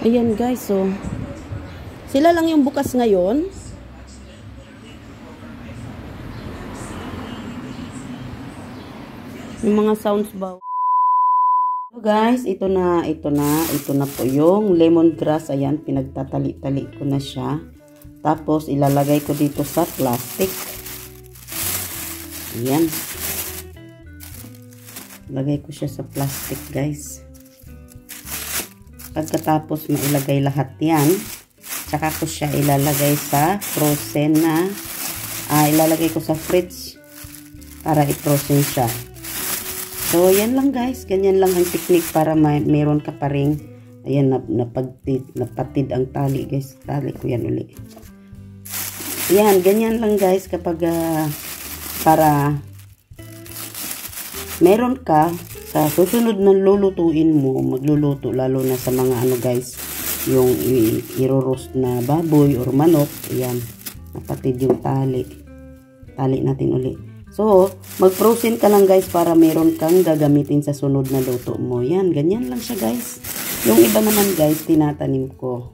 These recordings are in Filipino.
Ayan guys, so sila lang yung bukas ngayon. Yung mga sounds ba? So guys, ito na po yung lemongrass. Ayan, pinagtatali-tali ko na siya. Tapos ilalagay ko dito sa plastic. Ayan. Lagay ko siya sa plastic, guys. Pagkatapos mailagay lahat yan, tsaka ko siya ilalagay sa frozen na, ilalagay ko sa fridge para i-frozen siya. So, yan lang guys. Ganyan lang ang technique para meron ka pa ring, ayan, napatid ang tali guys. Tali ko yan uli. Yan, ganyan lang guys kapag, para meron ka sa susunod na lulutuin mo, magluluto lalo na sa mga ano guys, yung i-roast na baboy or manok, ayan, napatid yung tali natin uli. So, mag-frozen ka lang guys para meron kang gagamitin sa sunod na luto mo. Yan, ganyan lang siya guys. Yung iba naman guys, tinatanim ko.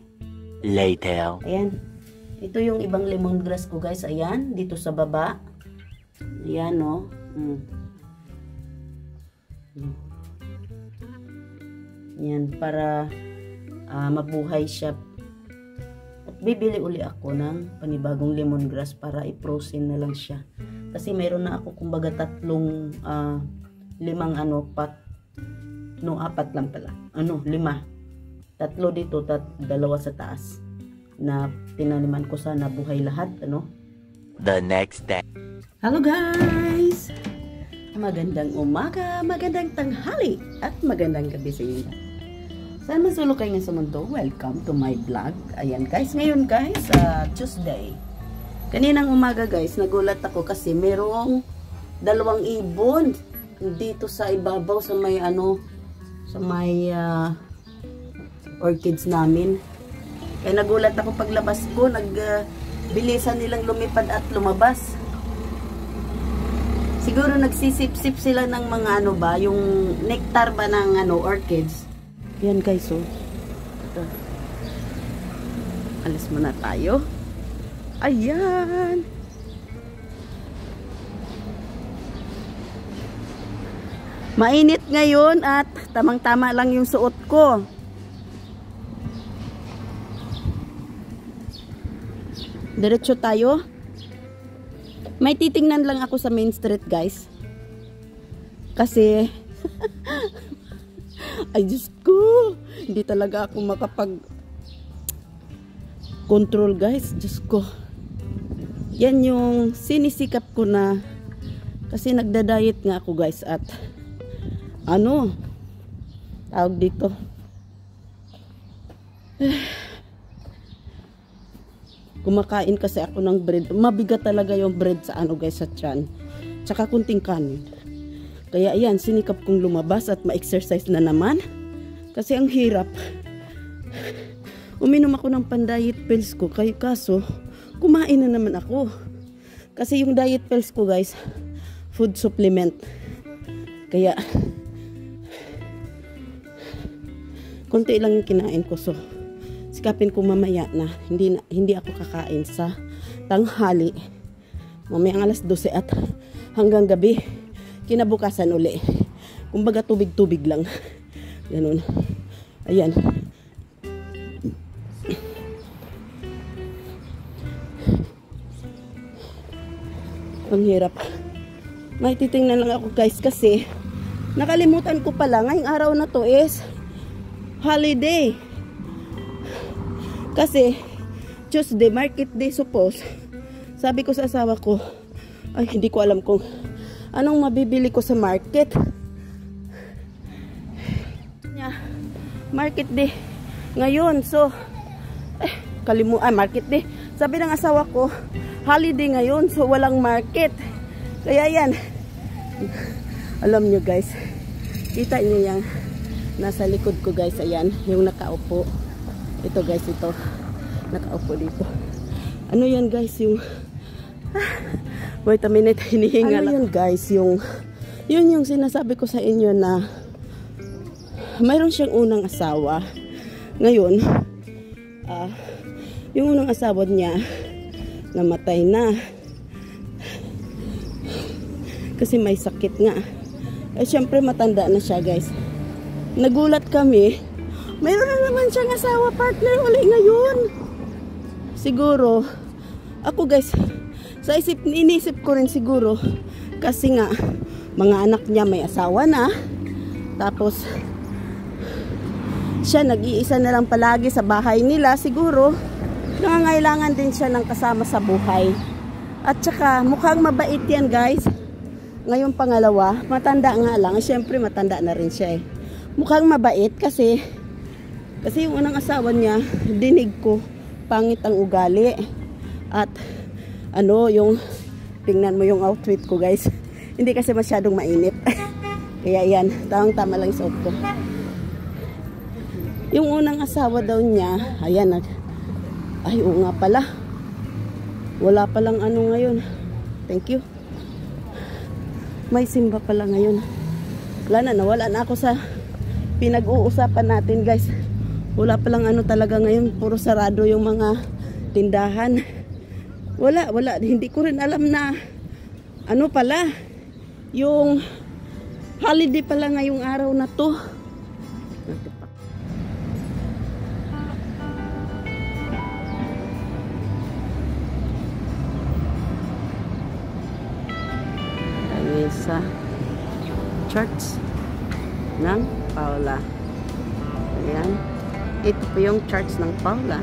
Later. Ayan, ito yung ibang lemongrass ko guys, ayan, dito sa baba. Ayan no. Yan, para mabuhay siya. At bibili uli ako ng panibagong lemongrass para i-frozen na lang siya. Kasi mayroon na ako kumbaga apat lang pala. 5. 3 dito, 2 sa taas. Na tinaniman ko, sana buhay lahat, ano? The next day. Hello guys! Magandang umaga, magandang tanghali, at magandang gabi sa inyo. Saan masulok kayo sa mundo? Welcome to my vlog. Ayan guys, ngayon guys, Tuesday. Kaninang umaga guys, nagulat ako kasi merong 2 ibon dito sa ibabaw sa may orchids namin. Kaya nagulat ako paglabas ko, bilisan nilang lumipad at lumabas. Siguro nagsisip-sip sila ng mga yung nectar ba ng orchids. Yan guys, oh. Ito. Alis muna tayo. Ayan. Mainit ngayon at tamang-tama lang yung suot ko. Diretso tayo. May titingnan lang ako sa main street guys. Kasi ay Diyos ko, hindi talaga ako makapag-control guys. Diyos ko. Yan yung sinisikap ko na, kasi nagda-diet nga ako guys, at tawag dito, kumakain kasi ako ng bread. Mabigat talaga yung bread sa guys, sa tiyan. Tsaka kunting kanin. Kaya ayan, sinikap kong lumabas at ma-exercise na naman. Kasi ang hirap. Uminom ako ng pan-diet pills ko. Kaso, kumain na naman ako. Kasi yung diet pills ko guys, food supplement. Kaya, konti lang yung kinain ko. So, sikapin ko mamaya na hindi ako kakain sa tanghali. Mamaya ang 12 at hanggang gabi. Kinabukasan uli. Kumbaga tubig-tubig lang. Ganun. Ayan. Ang hirap. May titingnan lang ako guys kasi nakalimutan ko pala, ngayong araw na to is holiday. Kasi Tuesday, market day suppose. Sabi ko sa asawa ko, ay hindi ko alam kung anong mabibili ko sa market. Market day ngayon. So market day. Sabi ng asawa ko, holiday ngayon, so walang market. Kaya yan, alam nyo guys, kita nyo yan nasa likod ko guys. Ayan, yung nakaupo. Ito guys, ito nakaupo dito. Ano yan guys, yung wait a minute, hinihinga lang. Ano yan guys, yun yung sinasabi ko sa inyo na mayroon siyang unang asawa. Ngayon, yung unang asawa niya, namatay na. Kasi may sakit nga. Syempre matanda na siya, guys. Nagulat kami. Mayroon na naman siyang asawa, partner, uli ngayon. Siguro, ako guys, inisip ko rin siguro, kasi nga, mga anak niya may asawa na, tapos, siya nag-iisa na lang palagi sa bahay nila, siguro, nangangailangan din siya ng kasama sa buhay. At saka, mukhang mabait yan, guys. Ngayon pangalawa, matanda nga lang, syempre matanda na rin siya eh. Mukhang mabait kasi yung unang asawa niya, dinig ko, pangit ang ugali. At yung tingnan mo yung outfit ko, guys. Hindi kasi masyadong mainit. Kaya yan, tama lang suot ko. Yung unang asawa daw niya, ayan, ay oo nga pala. Wala palang ngayon. Thank you. May simba pala ngayon. Wala na, nawala na ako sa pinag-uusapan natin, guys. Wala palang talaga ngayon, puro sarado yung mga tindahan. Wala, hindi ko rin alam na pala, yung holiday pala ngayong araw na to. Tayo sa church ng Paula. Ayan. Ito po yung church ng Paula.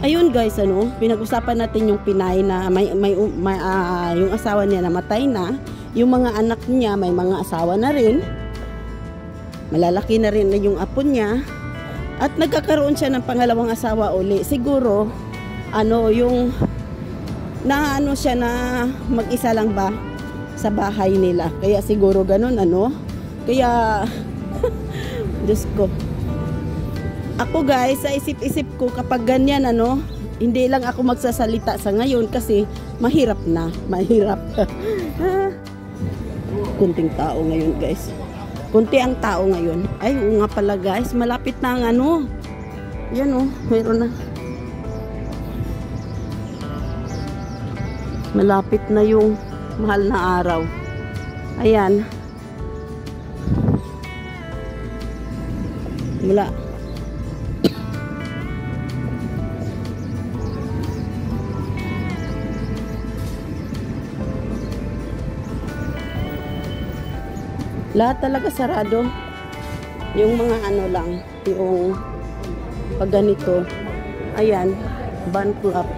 Ayun guys, pinag-usapan natin yung Pinay na yung asawa niya namatay na, yung mga anak niya may mga asawa na rin, malalaki na rin yung apo niya, at nagkakaroon siya ng pangalawang asawa uli. Siguro, yung siya na mag-isa lang ba sa bahay nila. Kaya siguro ganun, Kaya, Diyos ko. Ako guys, sa isip-isip ko kapag ganyan, hindi lang ako magsasalita sa ngayon kasi mahirap na. Mahirap. Kunting tao ngayon guys. Kunti ang tao ngayon. Ay, oo nga pala guys, malapit na ang Yan meron na. Malapit na yung mahal na araw. Ayan. Wala. Lahat talaga sarado. Yung mga lang, yung pag ganito. Ayan, van club.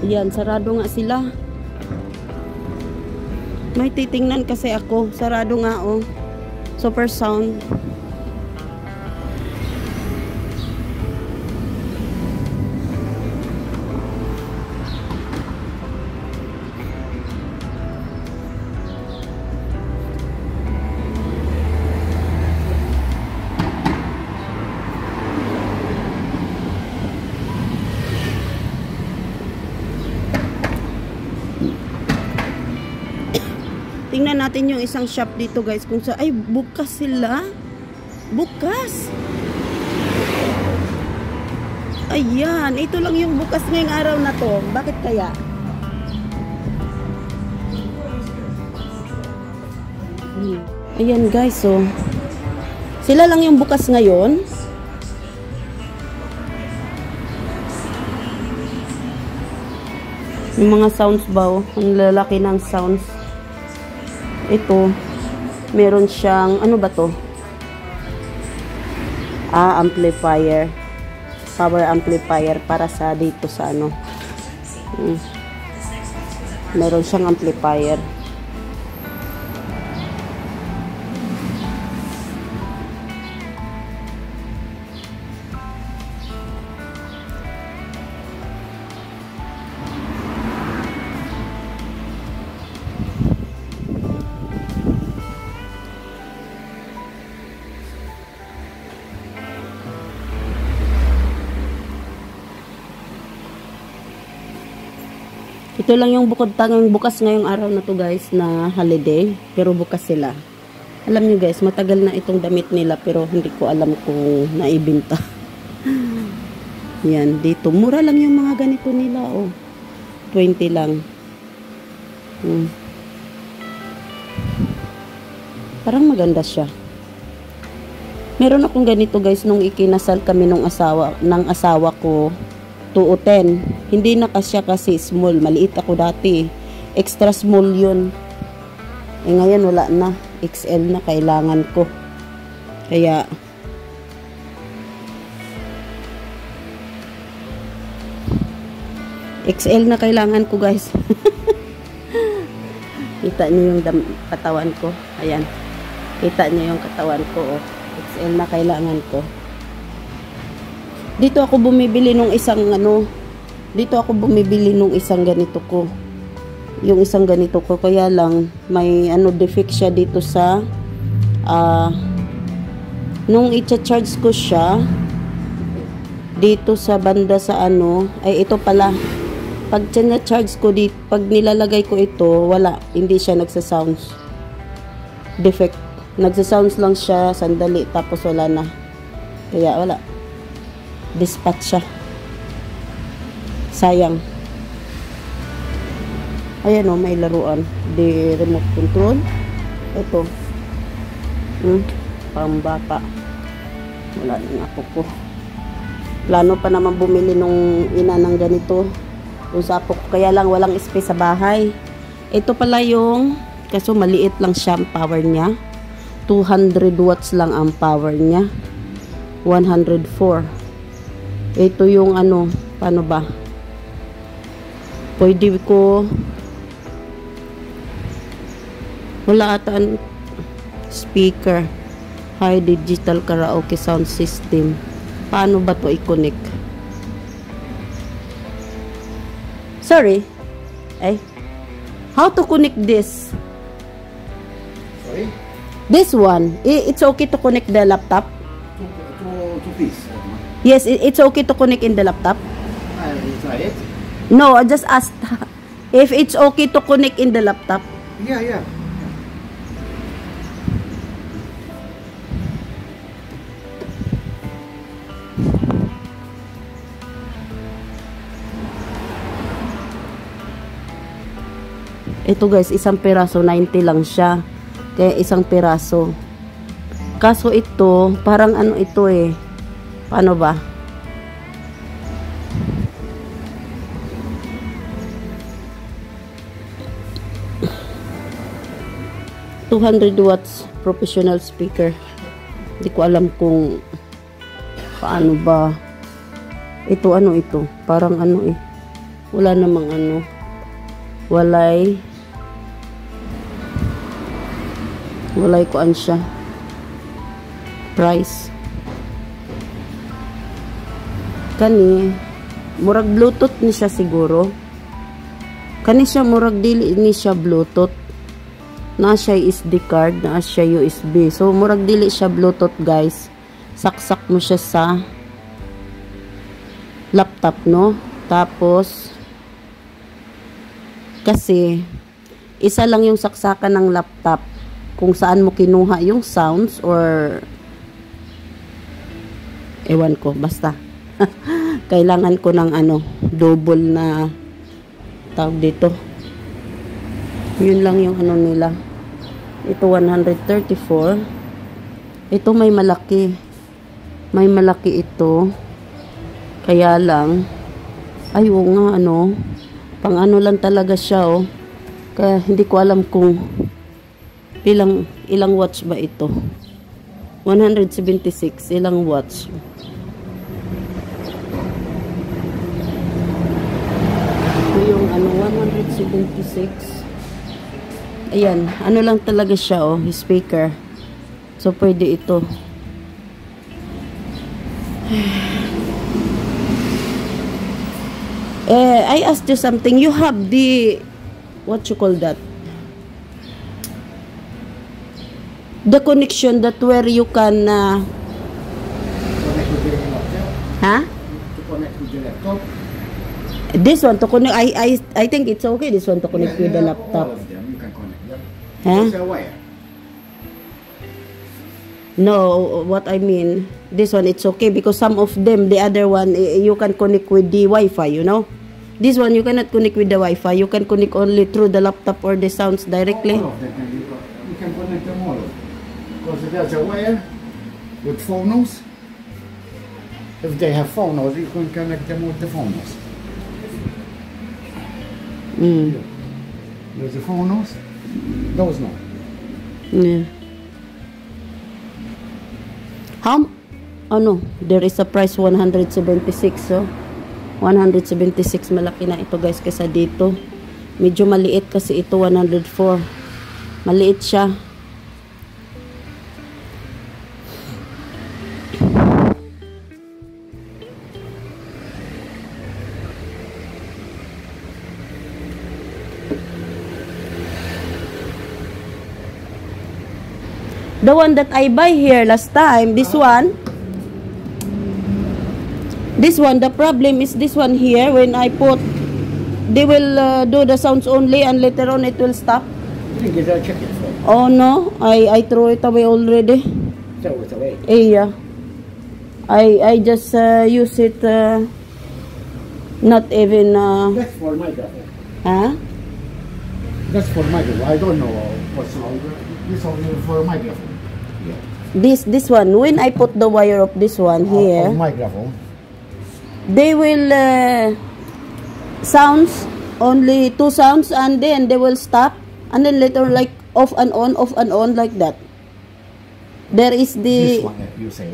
Ayan, sarado nga sila. May titingnan kasi ako. Sarado nga Super sound. Tingnan natin yung isang shop dito guys kung ay bukas sila. Bukas. Ayan, ito lang yung bukas ngayong araw na to. Bakit kaya? Ayan guys, sila lang yung bukas ngayon. Yung mga sounds ba, ang lalaki ng sounds. Ito, meron siyang, ba to? Amplifier. Power amplifier para sa dito sa Meron siyang amplifier. Ito lang yung bukod tangang bukas ngayong araw na to guys na holiday. Pero bukas sila. Alam nyo guys, matagal na itong damit nila pero hindi ko alam kung naibinta. Yan, dito. Mura lang yung mga ganito nila. Oh. 20 lang. Parang maganda siya. Meron akong ganito guys nung ikinasal kami ng asawa ko. 2 o 10. Hindi na kasya kasi small. Maliit ako dati. Extra small yun. Eh ngayon wala na. XL na kailangan ko. Kaya XL na kailangan ko guys. Kita niyo yung katawan ko. Ayan. Kita niyo yung katawan ko. Oh. XL na kailangan ko. Dito ako bumibili nung isang ganito ko. Yung isang ganito ko. Kaya lang may defect siya dito sa nung i-charge ko siya dito sa banda sa ay ito pala. Pag charge ko dito, pag nilalagay ko ito, wala, hindi siya nagsa-sounds. Defect. Nagsa-sounds lang siya sandali tapos wala na. Kaya wala. Dispatch siya. Sayang. Ayan may laruan. The remote control. Ito. Pambata. Wala na ako ko. Plano pa naman bumili nung ina ng ganito. Usapok, kaya lang walang space sa bahay. Ito pala yung, kaso maliit lang siya ang power niya. 200 watts lang ang power niya. 104. Ito yung paano ba? Pwede ko, wala ata ang speaker. High digital karaoke sound system. Paano ba to i-connect? Sorry. How to connect this? Sorry? This one. It's okay to connect the laptop? To this. Yes, it's okay to connect in the laptop? Try it? No, I just asked if it's okay to connect in the laptop. Yeah. Ito guys, isang piraso, 90 lang siya. Kaya isang piraso. Kaso ito, parang ito paano ba? $200 watts professional speaker. Hindi ko alam kung paano ba. Ito ito? Parang wala namang walay kuan siya. Price. Kani murag Bluetooth ni siya siguro. Kani siya murag dili ni siya Bluetooth. Na siya SD card, na siya USB. So murag dili siya Bluetooth, guys. Saksak mo siya sa laptop, no? Tapos kasi isa lang yung saksakan ng laptop kung saan mo kinuha yung sounds or ewan ko, basta kailangan ko ng double na tawag dito. Yun lang yung nila. Ito 134. Ito may malaki ito, kaya lang oo nga pang lang talaga siya kaya hindi ko alam kung ilang watts ba ito. 176 ilang watts. Ito yung 176. Ayan, lang talaga siya speaker. So pwede ito. I asked you something. You have the what you call that? The connection that where you can Connect with your laptop. huh? To connect with your laptop. This one to connect, I think it's okay, this one to connect with the laptop. All of them, you can connect them. Huh? It's a wire. No, what I mean, this one it's okay because some of them, the other one, you can connect with the Wi-Fi, you know. This one you cannot connect with the Wi-Fi. You can connect only through the laptop or the sounds directly. All of them, you can connect them all. Because there's a wire with phonos. If they have phonos, you can connect them with the phonos. There's the phonos. Those no. Yeah. How? Oh no, there is a price 176. So 176, malaki na ito guys kaysa dito. Medyo maliit kasi ito 104. Maliit siya. The one that I buy here last time, this one, the problem is this one here, when I put, they will do the sounds only and later on it will stop. You didn't get that check it for. Oh no, I throw it away already. Throw it away. Yeah. I just use it, not even, That's for microphone. huh? That's for microphone. I don't know what's wrong. This only for microphone. This one, when I put the wire of this one here, For microphone. they will sounds only 2 sounds and then they will stop and then later like off and on like that. There is the This one, you say.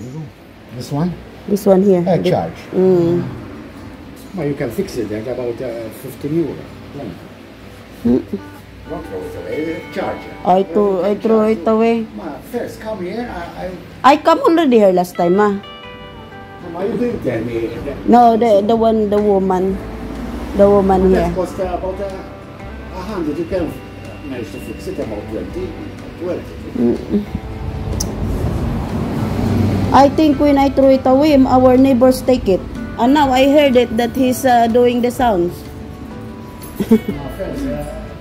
This one? this one here. Charge. Mm. Well, you can fix it at about 15 euro. Don't throw it away. Charge. I throw it away. First, come here. I come already here last time, ah. You didn't tell me. No, the woman here. That cost about 100. You can manage to fix it about 20. I think when I throw it away, our neighbors take it. And now I heard it that he's doing the sounds. First,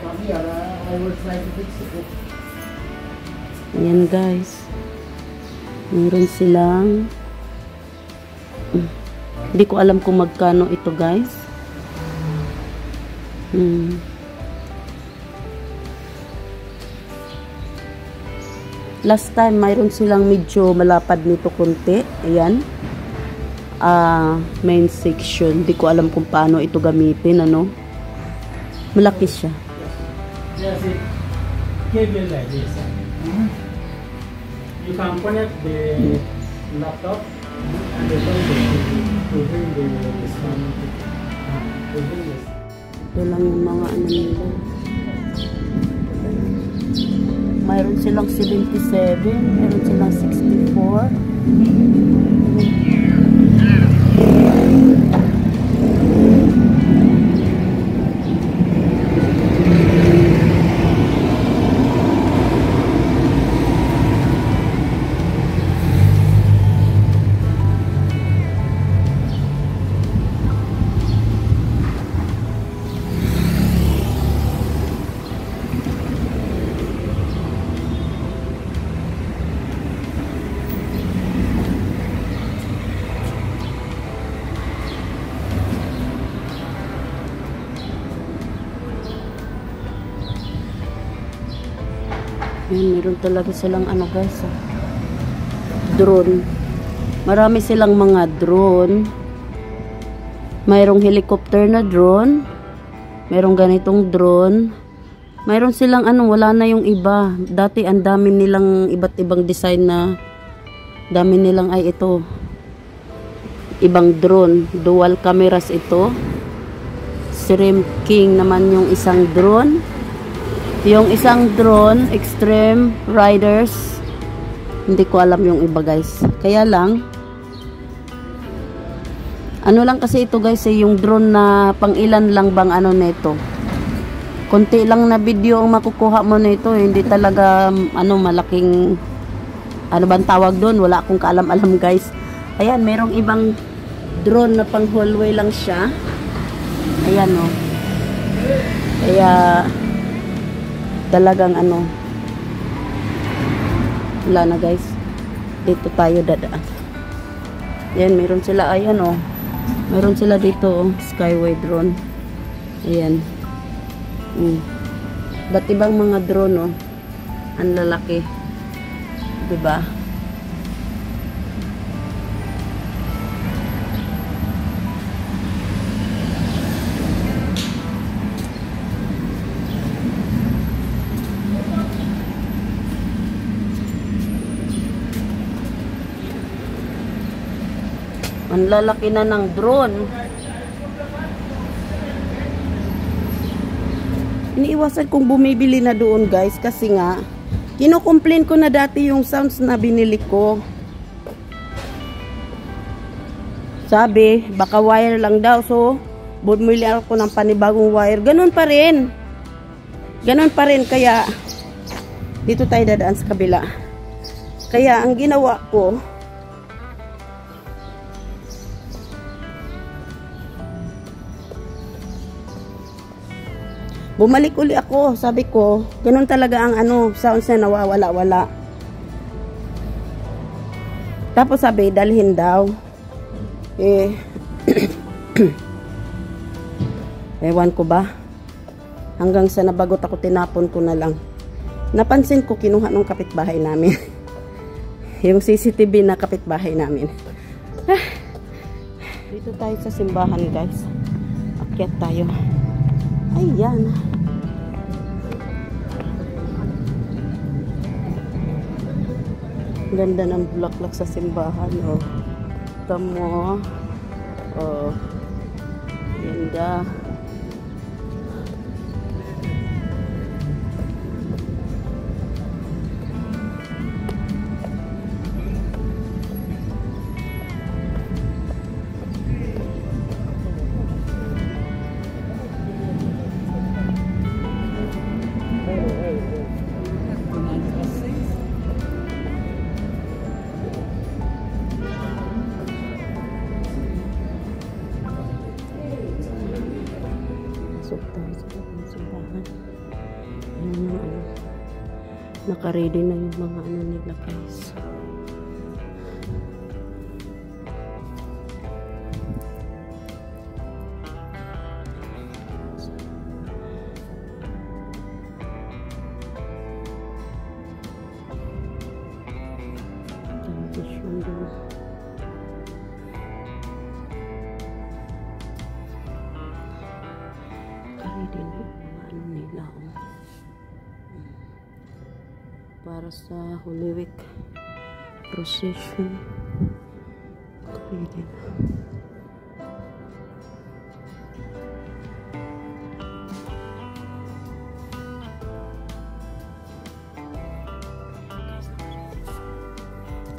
come here. I will try to fix it. Ayan guys. Meron silang hindi ko alam kung magkano ito guys. Last time mayroon silang medyo malapad nito konti. Ayan. Main section. Hindi ko alam kung paano ito gamitin, ano. Malaki siya. Yes, it cable like this. You can connect the laptop and the phone to bring this one to bring this. Ito lang yung mga ano nila. Mayroon silang 77, mayroon silang 64. Ayan, meron talaga silang ano guys, drone. Marami silang mga drone. Mayroong helicopter na drone. Mayroong ganitong drone. Mayroon silang ano, wala na yung iba. Dati ang dami nilang iba't ibang design na dami nilang ay ito. Ibang drone. Dual cameras ito. Shrimp King naman yung isang drone. Yung isang drone, Extreme Riders. Hindi ko alam yung iba guys. Kaya lang, ano lang kasi ito guys, yung drone na pang ilan lang bang ano nito. Konti lang na video ang makukuha mo nito. Hindi talaga, ano, malaking, ano bang tawag doon? Wala akong kaalam-alam guys. Ayan, merong ibang drone na pang hallway lang siya. Ayan o. Kaya talagang ano, wala na guys. Dito tayo dadaan. Ayan, meron sila, ayan o. Meron sila dito o, Skyway drone. Ayan. Ba't ibang mga drone o. Ang lalaki. Diba? Ang lalaki na ng drone. Iniiwasan kong bumibili na doon guys kasi nga kino-complain ko na dati yung sounds na binili ko. Sabi, baka wire lang daw. So, bumili ako ng panibagong wire. Ganun pa rin. Ganun pa rin. Kaya, dito tayo dadaan sa kabila. Kaya, ang ginawa ko, bumalik uli ako. Sabi ko, ganun talaga ang ano, sounds na nawawala-wala. Tapos sabi, dalhin daw. Ewan ko ba? Hanggang sa nabagot ako, tinapon ko na lang. Napansin ko, kinuha ng kapitbahay namin. Yung CCTV na kapitbahay namin. Dito tayo sa simbahan guys. Akyat tayo. Ayan. Ganda ng bulaklak sa simbahan. Oh. Tamo. Oh. Ganda. Naka-ready na yung mga ano nila guys. Naka-ready na yung mga ano nila. Para sa Holy Week procession. Ready na.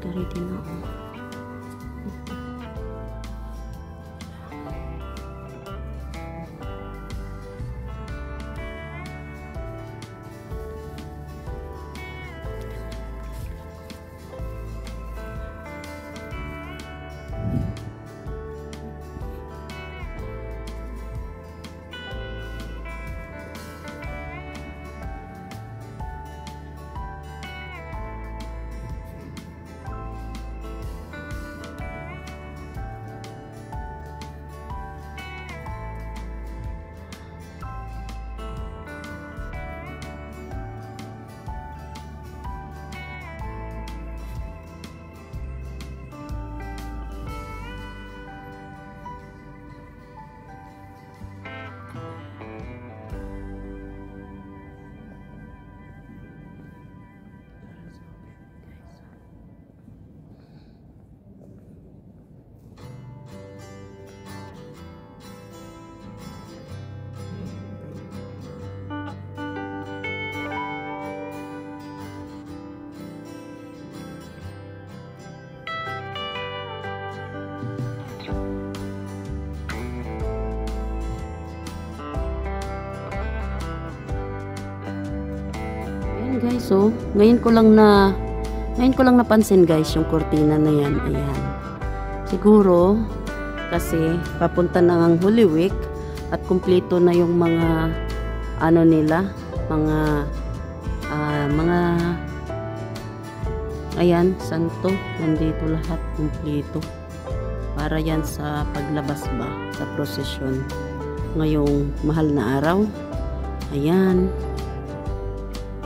Ready na ako. Guys, so ngayon ko lang napansin guys yung kurtina na yan. Ayan. Siguro kasi papunta na ang Holy Week, at kumpleto na yung mga ano nila, mga ayan, santo, nandito lahat kumpleto para yan sa paglabas ba sa prosesyon ngayong mahal na araw. Ayan,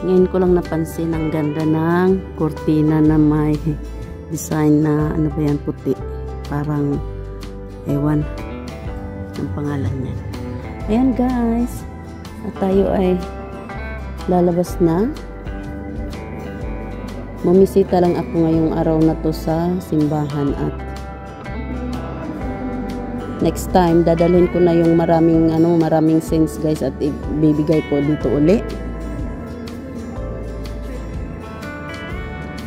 ngayon ko lang napansin ang ganda ng kurtina na may design na ano ba yan, puti, parang ewan ang pangalan niya. Ayan guys, at tayo ay lalabas na. Mumisita lang ako ngayong araw na to sa simbahan at next time dadalhin ko na yung maraming scents guys at ibibigay ko dito uli.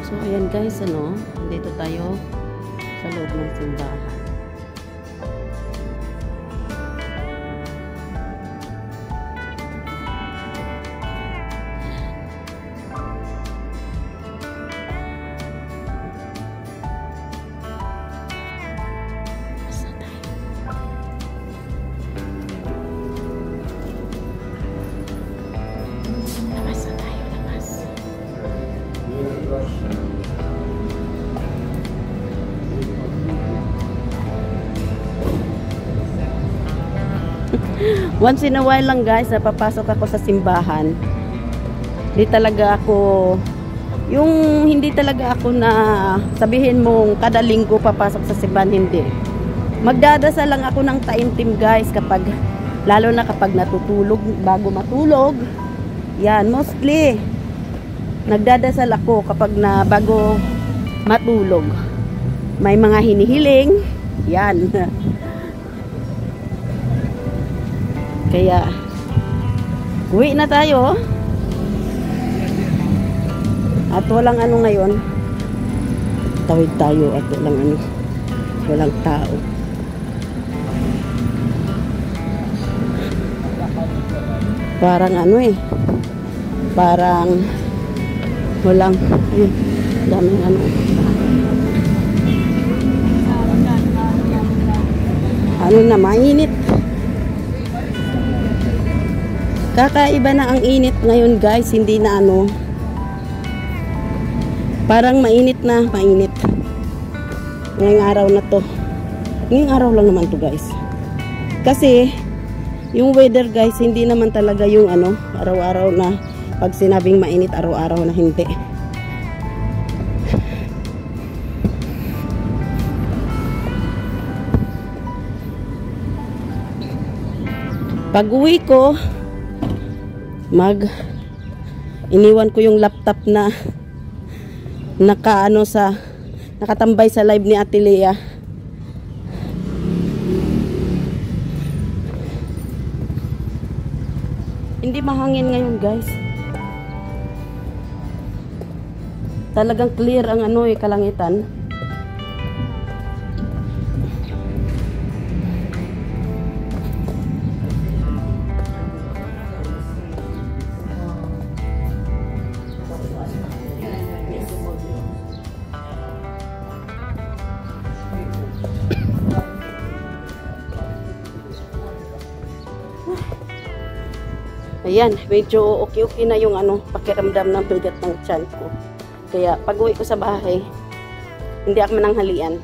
So ayan guys, dito tayo sa loob ng simbahan. Once in a while lang guys, napapasok ako sa simbahan. Hindi talaga ako, hindi talaga ako na sabihin mong kada linggo papasok sa simbahan, hindi. Magdadasal lang ako ng taimtim guys, kapag, lalo na kapag natutulog, bago matulog. Yan, mostly, nagdadasal ako kapag bago matulog. May mga hinihiling, yan. Kaya, uwi na tayo. At walang ano ngayon. Tawid tayo at walang tao. Parang parang walang, daming na, mainit. Kakaiba na ang init ngayon guys, hindi na parang mainit na, mainit. Ngayong araw na to. Ngayong araw lang naman to guys. Kasi, yung weather guys, hindi naman talaga yung araw-araw na pag sinabing mainit, araw-araw na hindi. Pag uwi ko, iniwan ko yung laptop na nakatambay sa live ni Ate Lea. Hindi mahangin ngayon guys. Talagang clear ang kalangitan. Ayan, medyo okay na yung pakiramdam ng bigat ng tiyan ko. Kaya pag uwi ko sa bahay, hindi ako mananghalian.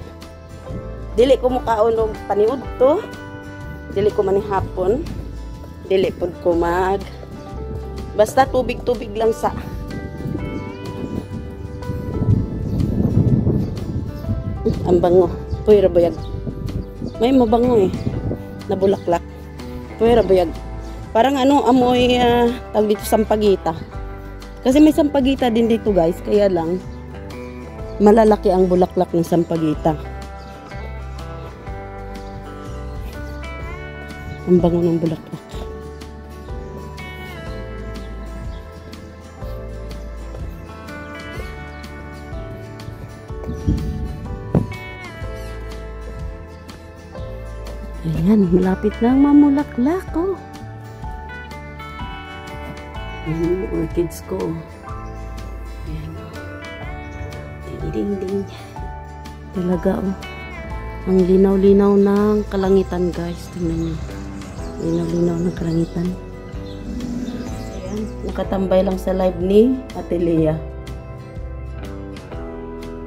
Dili ko mukaon og paniud to. Dili ko manihapon. Dili pud ko basta tubig-tubig lang sa. Ang bango. Puy rabayag. May mabango nabulaklak. Puy rabayag. Parang amoy tawag dito sampagita. Kasi may sampagita din dito guys, kaya lang malalaki ang bulaklak ng sampagita. Ang bango ng bulaklak. Ayan, malapit na ang mamulaklak Yung orchids ko. Ayan. Ding-ding-ding. Talaga ang linaw-linaw ng kalangitan guys. Tingnan nyo. Linaw-linaw ng kalangitan. Ayan, nakatambay lang sa live ni Ate Lea.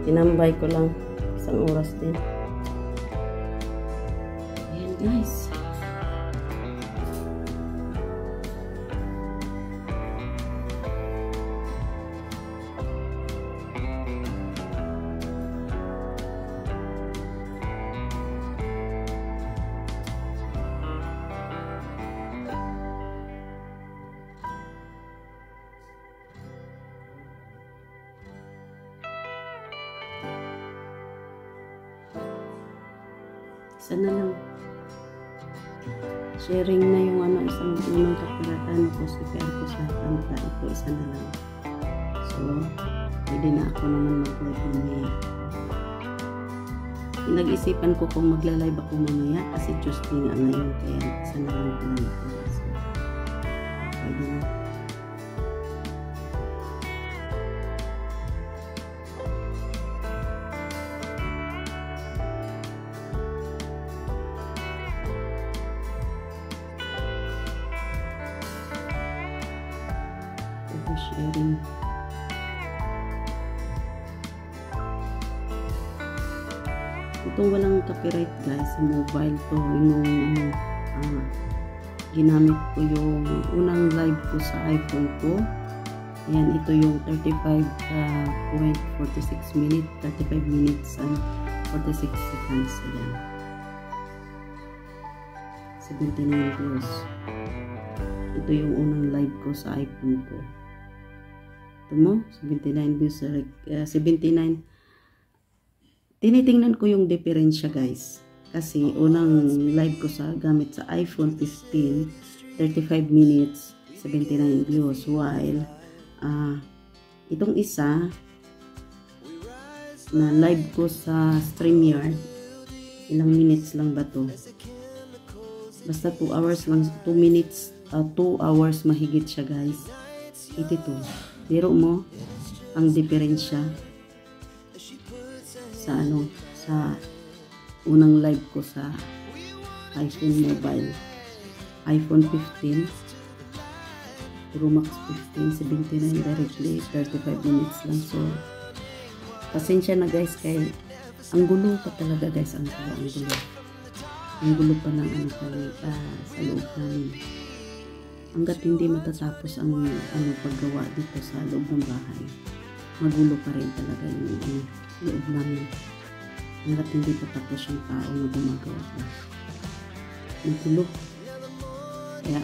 Tinambay ko lang isang oras din. Ayan guys. Isa na lang. Sharing na yung isang unang kapiratan ko si ko sa kanta. Ito isa na lang. So, pwede na ako naman mag-live mamaya. Pinag-isipan ko kung magla-live ako mamaya kasi Tuesday nga ngayon. Kaya isa na lang pala ito. So, pwede na. Sharing. Itong walang copyright guys sa mobile to, yung ginamit ko yung unang live ko sa iPhone ko. Ayan, ito yung 35.46 minutes, 35 minutes and 46 seconds. Ayan, 79 views. Ito yung unang live ko sa iPhone ko. Ito mo, 79 views, 79. Tinitingnan ko yung diferensya guys. Kasi unang live ko sa gamit sa iPhone 15, 35 minutes, 79 views. While, itong isa, na live ko sa StreamYard, ilang minutes lang ba to? Basta 2 hours lang, 2 minutes, 2 hours mahigit siya guys. 82. Biro mo ang diferensya sa sa unang live ko sa iPhone mobile. iPhone 15 Pro Max 15, 79 directly, 35 minutes lang. So, pasensya na guys kay ang gulo pa talaga guys, ang gulo. Ang gulo pa ng sa loob namin. Hanggat hindi matatapos ang paggawa dito sa loob ng bahay, magulo pa rin talaga yung loob namin. Hanggat hindi patapos yung tao na gumagawa pa. Magulo. Kaya